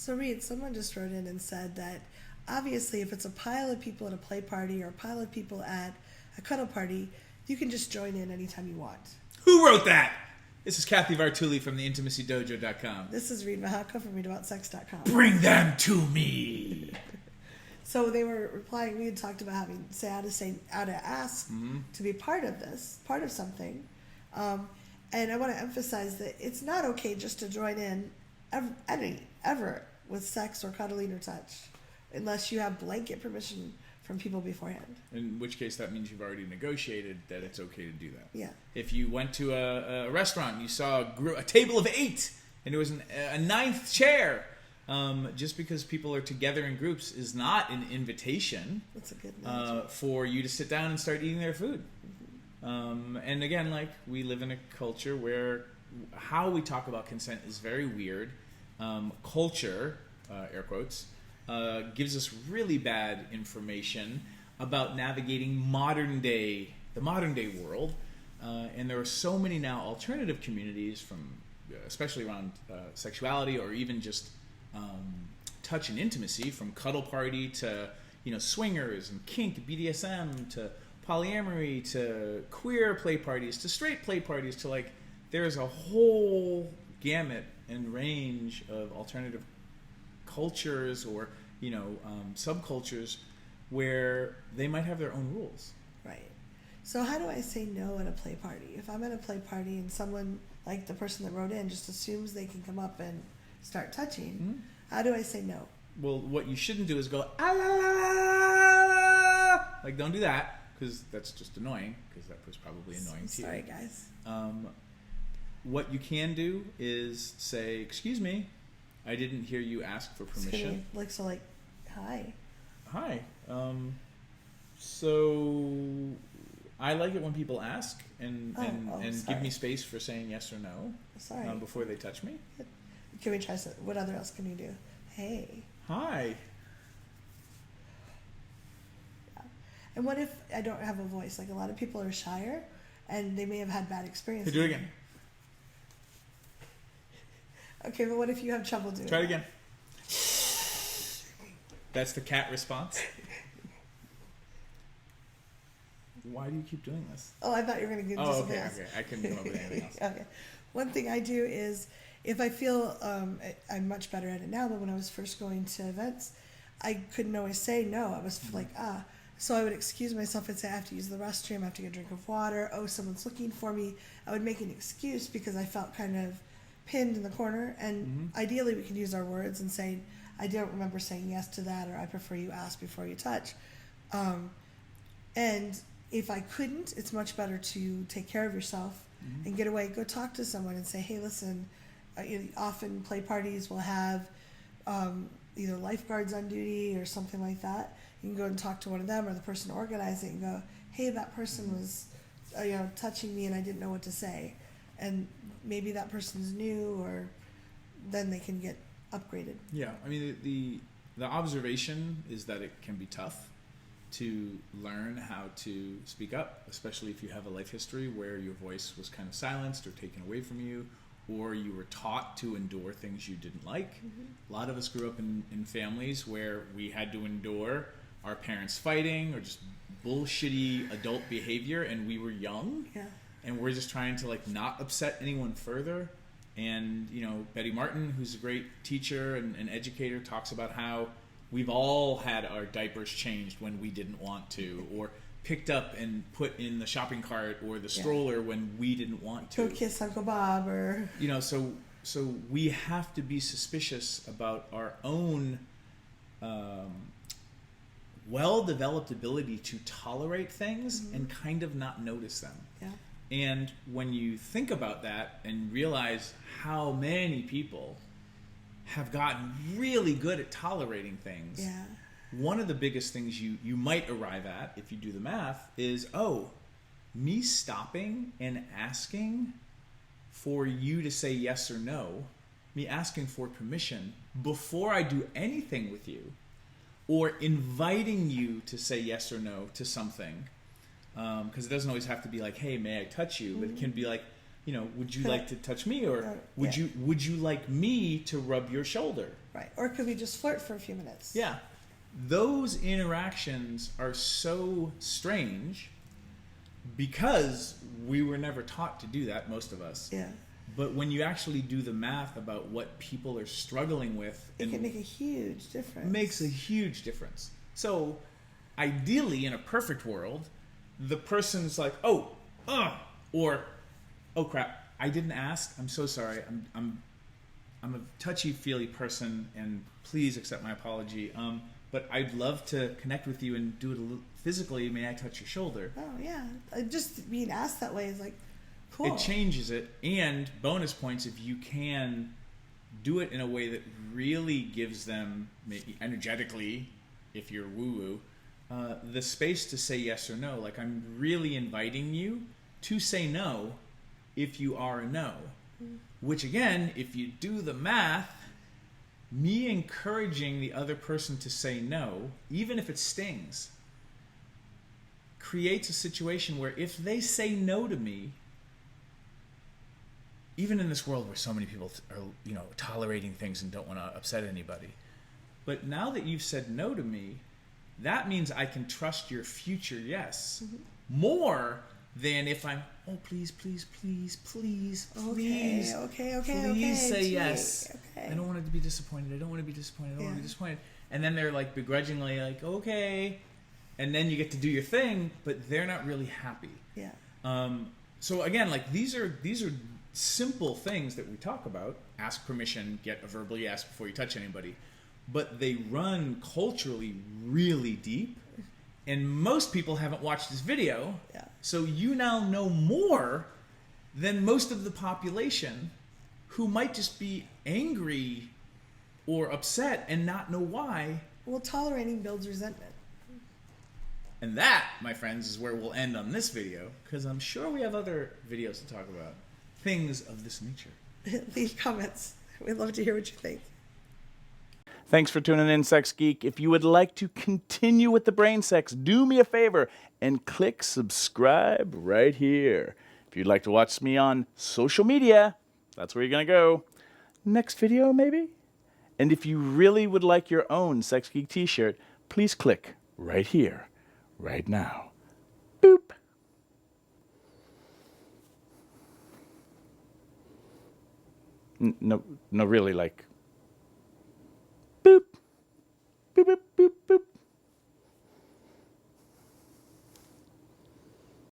So Reid, someone just wrote in and said that obviously if it's a pile of people at a play party or a pile of people at a cuddle party, you can just join in anytime you want. Who wrote that? This is Cathy Vartuli from theintimacydojo.com. This is Reid Mahako from readaboutsex.com. Bring them to me. So they were replying, we had talked about having how to ask to be part of this, part of something. And I want to emphasize that it's not okay just to join in ever with sex or cuddling or touch, unless you have blanket permission from people beforehand. In which case that means you've already negotiated that it's okay to do that. Yeah. If you went to a restaurant and you saw a table of 8 and there was a 9th chair, just because people are together in groups is not an invitation. That's a good for you to sit down and start eating their food. And again, like, we live in a culture where how we talk about consent is very weird. Culture, air quotes, gives us really bad information about navigating the modern day world. And there are so many now alternative communities from, especially around sexuality or even just touch and intimacy, from cuddle party to, swingers and kink, BDSM, to polyamory, to queer play parties, to straight play parties, to, like, there's a whole gamut and range of alternative cultures or, subcultures where they might have their own rules. Right. So how do I say no at a play party? If I'm at a play party and someone, like the person that wrote in, just assumes they can come up and start touching, how do I say no? Well, what you shouldn't do is go, ah, la, la, la. Like, don't do that, because that's just annoying, because that was probably annoying to you. Sorry, guys. What you can do is say, excuse me, I didn't hear you ask for permission. Hi. Hi. So I like it when people ask and give me space for saying yes or no. Sorry. Before they touch me. Can we try some? What other else can you do? Hey. Hi. Yeah. And what if I don't have a voice? Like, a lot of people are shyer, and they may have had bad experiences. Hey, do it again. Okay, but what if you have trouble doing it? Try it again. That's the cat response. Why do you keep doing this? Oh, I thought you were going to do something else. Okay. I couldn't come up with anything else. Okay. One thing I do is, if I feel I'm much better at it now, but when I was first going to events, I couldn't always say no. I was like, So I would excuse myself and say, I have to use the restroom, I have to get a drink of water, someone's looking for me. I would make an excuse because I felt kind of pinned in the corner. And ideally we could use our words and say, I don't remember saying yes to that, or I prefer you ask before you touch. And if I couldn't, it's much better to take care of yourself and get away. Go talk to someone and say, hey, listen, often play parties will have either lifeguards on duty or something like that. You can go and talk to one of them or the person organizing and go, hey, that person was touching me and I didn't know what to say. And maybe that person's new, or then they can get upgraded. Yeah, I mean, the observation is that it can be tough to learn how to speak up, especially if you have a life history where your voice was kind of silenced or taken away from you, or you were taught to endure things you didn't like. A lot of us grew up in families where we had to endure our parents fighting or just bullshitty adult behavior, and we were young, and we're just trying to, like, not upset anyone further. And, Betty Martin, who's a great teacher and educator, talks about how we've all had our diapers changed when we didn't want to, or picked up and put in the shopping cart or the stroller when we didn't want to. Go kiss Uncle Bob, or... So we have to be suspicious about our own well-developed ability to tolerate things and kind of not notice them. Yeah. And when you think about that and realize how many people have gotten really good at tolerating things, one of the biggest things you might arrive at, if you do the math, is, me stopping and asking for you to say yes or no, me asking for permission before I do anything with you, or inviting you to say yes or no to something. Because it doesn't always have to be like, hey, may I touch you? But it can be like, you know, would you like to touch me, or would yeah. you like me to rub your shoulder? Right. Or could we just flirt for a few minutes? Yeah. Those interactions are so strange because we were never taught to do that, most of us. Yeah. But when you actually do the math about what people are struggling with, it can make a huge difference. Makes a huge difference. So, ideally, in a perfect world, the person's like, "Oh, or, oh crap, I didn't ask. I'm so sorry. I'm a touchy-feely person, and please accept my apology. But I'd love to connect with you and do it a little physically. May I touch your shoulder?" Oh yeah, just being asked that way is like cool. It changes it, and bonus points if you can do it in a way that really gives them, maybe energetically, if you're woo-woo, the space to say yes or no. Like, I'm really inviting you to say no if you are a no. Which, again, if you do the math, me encouraging the other person to say no, even if it stings, creates a situation where if they say no to me, even in this world where so many people are, you know, tolerating things and don't want to upset anybody, but now that you've said no to me, that means I can trust your future yes more than if I'm, oh, please, please, please, please, please, please say yes. Okay. I don't want it to be disappointed. I don't want to be disappointed. I don't want to be disappointed. And then they're like begrudgingly like, okay. And then you get to do your thing, but they're not really happy. Yeah. So again, like these are simple things that we talk about. Ask permission, get a verbal yes before you touch anybody. But they run culturally really deep. And most people haven't watched this video. Yeah. So you now know more than most of the population who might just be angry or upset and not know why. Well, tolerating builds resentment. And that, my friends, is where we'll end on this video, because I'm sure we have other videos to talk about. Things of this nature. Leave comments. We'd love to hear what you think. Thanks for tuning in, Sex Geek. If you would like to continue with the brain sex, do me a favor and click subscribe right here. If you'd like to watch me on social media, that's where you're going to go. Next video, maybe? And if you really would like your own Sex Geek t-shirt, please click right here, right now. Boop. No, really, like...